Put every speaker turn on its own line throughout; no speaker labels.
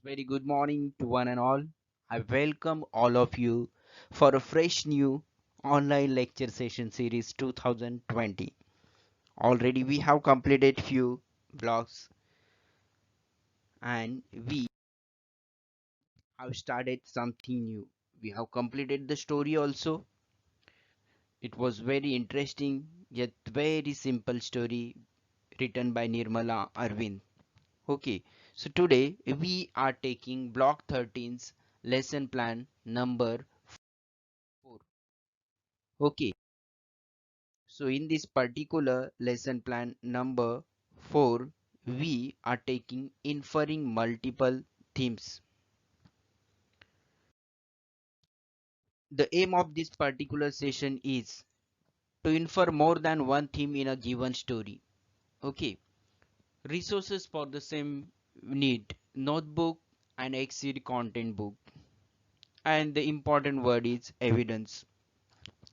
Very good morning to one and all. I welcome all of you for a fresh new online lecture session series 2020. Already we have completed few blocks and we have started something new. We have completed the story also. It was very interesting yet very simple story written by Nirmala Arvind. Okay, so today we are taking block 13's lesson plan number 4. Okay, so in this particular lesson plan number 4, we are taking inferring multiple themes. The aim of this particular session is to infer more than one theme in a given story. Okay, resources for the same need notebook and exceed content book, and the important word is evidence.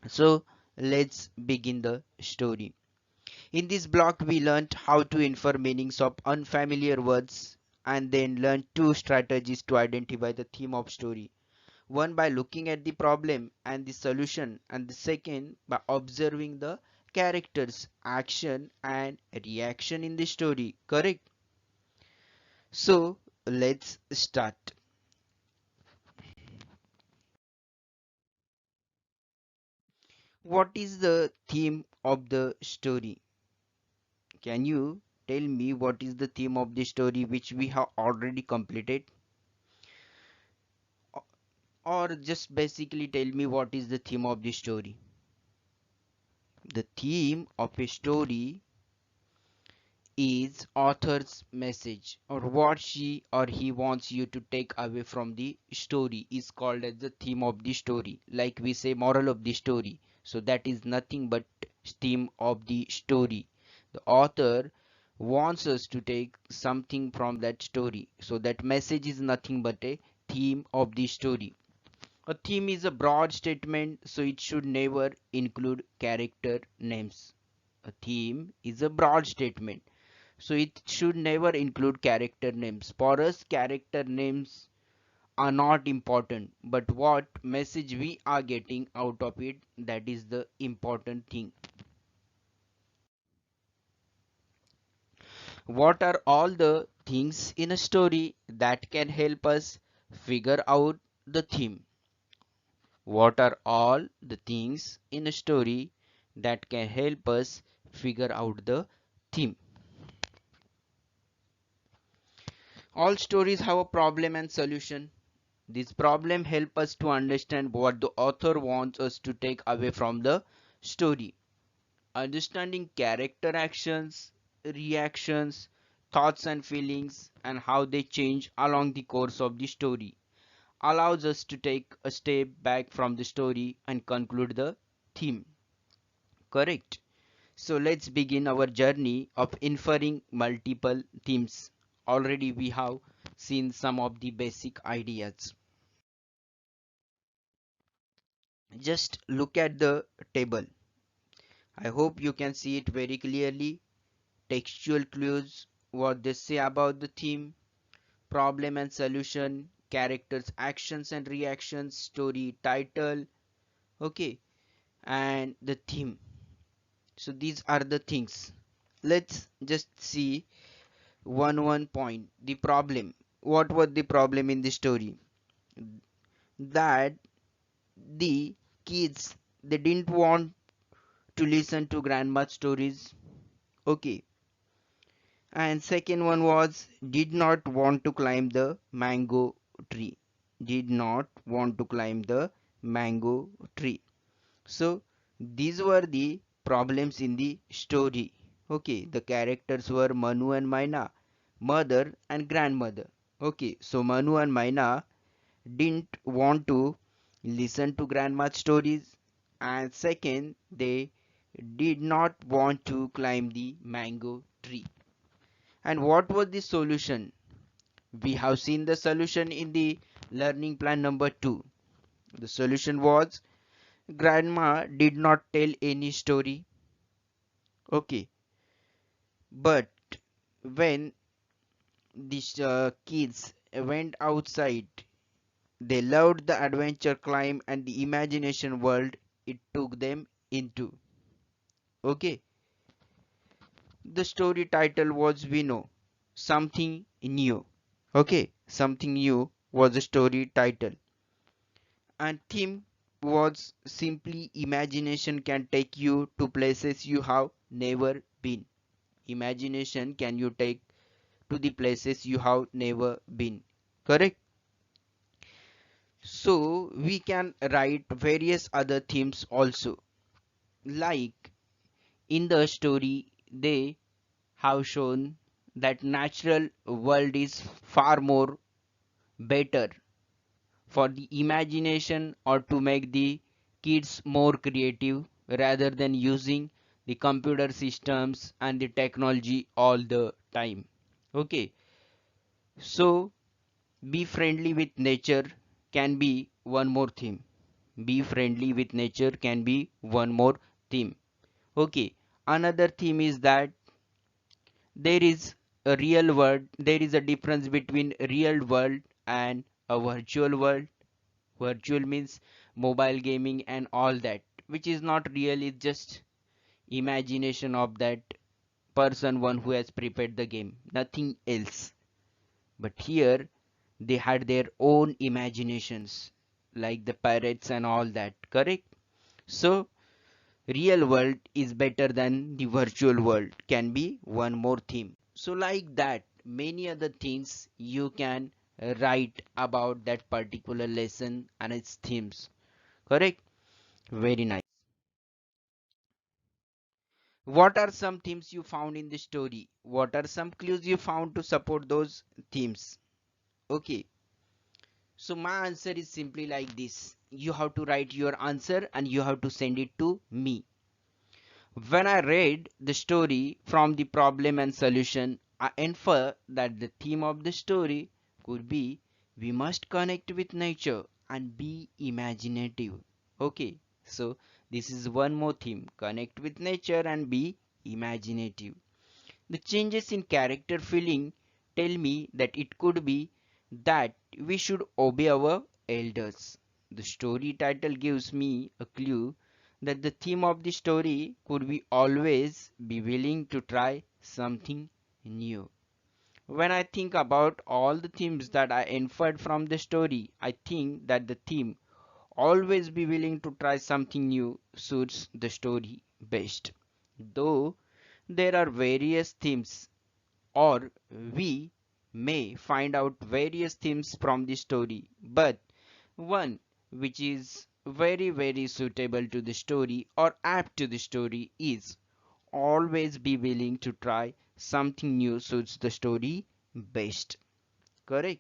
So let's begin the story. In this block, we learned how to infer meanings of unfamiliar words and then learned two strategies to identify the theme of story. One by looking at the problem and the solution, and the second by observing the characters, action and reaction in the story. Correct? So let's start. What is the theme of the story? Can you tell me what is the theme of the story which we have already completed? Or just basically tell me what is the theme of the story. The theme of a story is author's message, or what she or he wants you to take away from the story is called as the theme of the story. Like we say moral of the story, so that is nothing but theme of the story. The author wants us to take something from that story, so that message is nothing but a theme of the story. A theme is a broad statement, so it should never include character names. A theme is a broad statement, so it should never include character names. For us, character names are not important, but what message we are getting out of it, that is the important thing. What are all the things in a story that can help us figure out the theme? What are all the things in a story that can help us figure out the theme? All stories have a problem and solution. This problem help us to understand what the author wants us to take away from the story. Understanding character actions, reactions, thoughts and feelings, and how they change along the course of the story allows us to take a step back from the story and conclude the theme. Correct. So let's begin our journey of inferring multiple themes. Already we have seen some of the basic ideas. Just look at the table. I hope you can see it very clearly. Textual clues, what they say about the theme, problem and solution, characters, actions and reactions, story title, okay, and the theme. So these are the things. Let's just see one point. The problem. What was the problem in the story? That the kids, they didn't want to listen to grandma's stories. Okay. And second one was did not want to climb the mango tree. Did not want to climb the mango tree. So these were the problems in the story. Okay, the characters were Manu and Maina, mother and grandmother. Okay, so Manu and Maina didn't want to listen to grandma's stories, and second, they did not want to climb the mango tree. And what was the solution? We have seen the solution in the learning plan number 2. The solution was grandma did not tell any story. Okay, but when these kids went outside. They loved the adventure climb and the imagination world it took them into. Okay, the story title was We Know Something New. Okay, something new was the story title, and theme was simply imagination can take you to places you have never been. Imagination can you take to the places you have never been. Correct? So we can write various other themes also. Like in the story, they have shown that natural world is far more better for the imagination or to make the kids more creative rather than using the computer systems and the technology all the time. Okay, so be friendly with nature can be one more theme. Be friendly with nature can be one more theme. Okay, another theme is that there is a real world, there is a difference between real world and a virtual world. Virtual means mobile gaming and all that, which is not real, it's just imagination of that person, one who has prepared the game, nothing else. But here they had their own imaginations, like the pirates and all that, correct? So real world is better than the virtual world can be one more theme. So like that many other things you can write about that particular lesson and its themes, correct? Very nice. What are some themes you found in the story? What are some clues you found to support those themes? Okay, so my answer is simply like this. You have to write your answer and you have to send it to me. When I read the story from the problem and solution, I infer that the theme of the story could be we must connect with nature and be imaginative. Okay, so this is one more theme, connect with nature and be imaginative. The changes in character feeling tell me that it could be that we should obey our elders. The story title gives me a clue that the theme of the story could be always be willing to try something new. When I think about all the themes that I inferred from the story, I think that the theme always be willing to try something new suits the story best. Though there are various themes, or we may find out various themes from the story, but one which is very suitable to the story or apt to the story is always be willing to try something new suits the story best. Correct?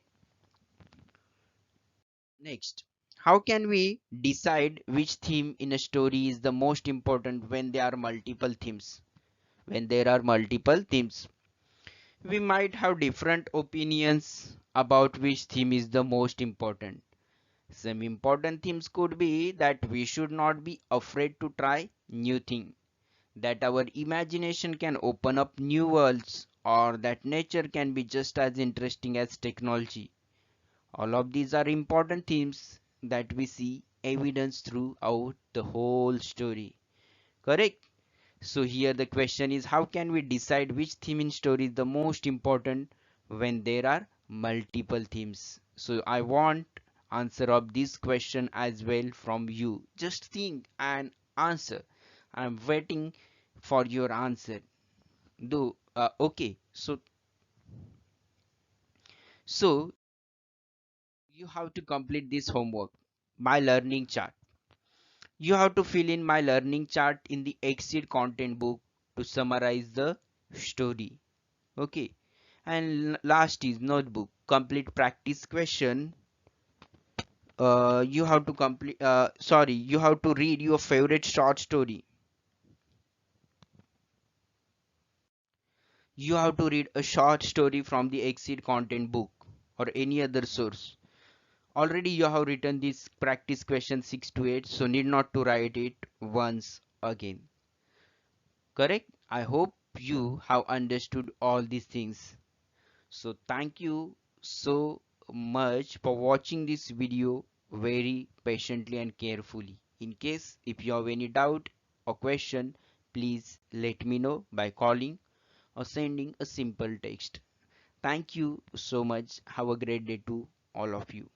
Next, how can we decide which theme in a story is the most important when there are multiple themes? When there are multiple themes, we might have different opinions about which theme is the most important. Some important themes could be that we should not be afraid to try new things, that our imagination can open up new worlds, or that nature can be just as interesting as technology. All of these are important themes that we see evidence throughout the whole story. Correct? So here the question is, how can we decide which theme in story is the most important when there are multiple themes? So I want answer of this question as well from you. Just think and answer. I'm waiting for your answer. Do okay. So you have to complete this homework. My learning chart. You have to fill in my learning chart in the Exceed content book to summarize the story. Okay, and last is notebook complete practice question. You have to complete sorry, you have to read your favorite short story. You have to read a short story from the Exceed content book or any other source. Already you have written this practice question 6 to 8, so need not to write it once again. Correct? I hope you have understood all these things. So thank you so much for watching this video very patiently and carefully. In case if you have any doubt or question, please let me know by calling or sending a simple text. Thank you so much. Have a great day to all of you.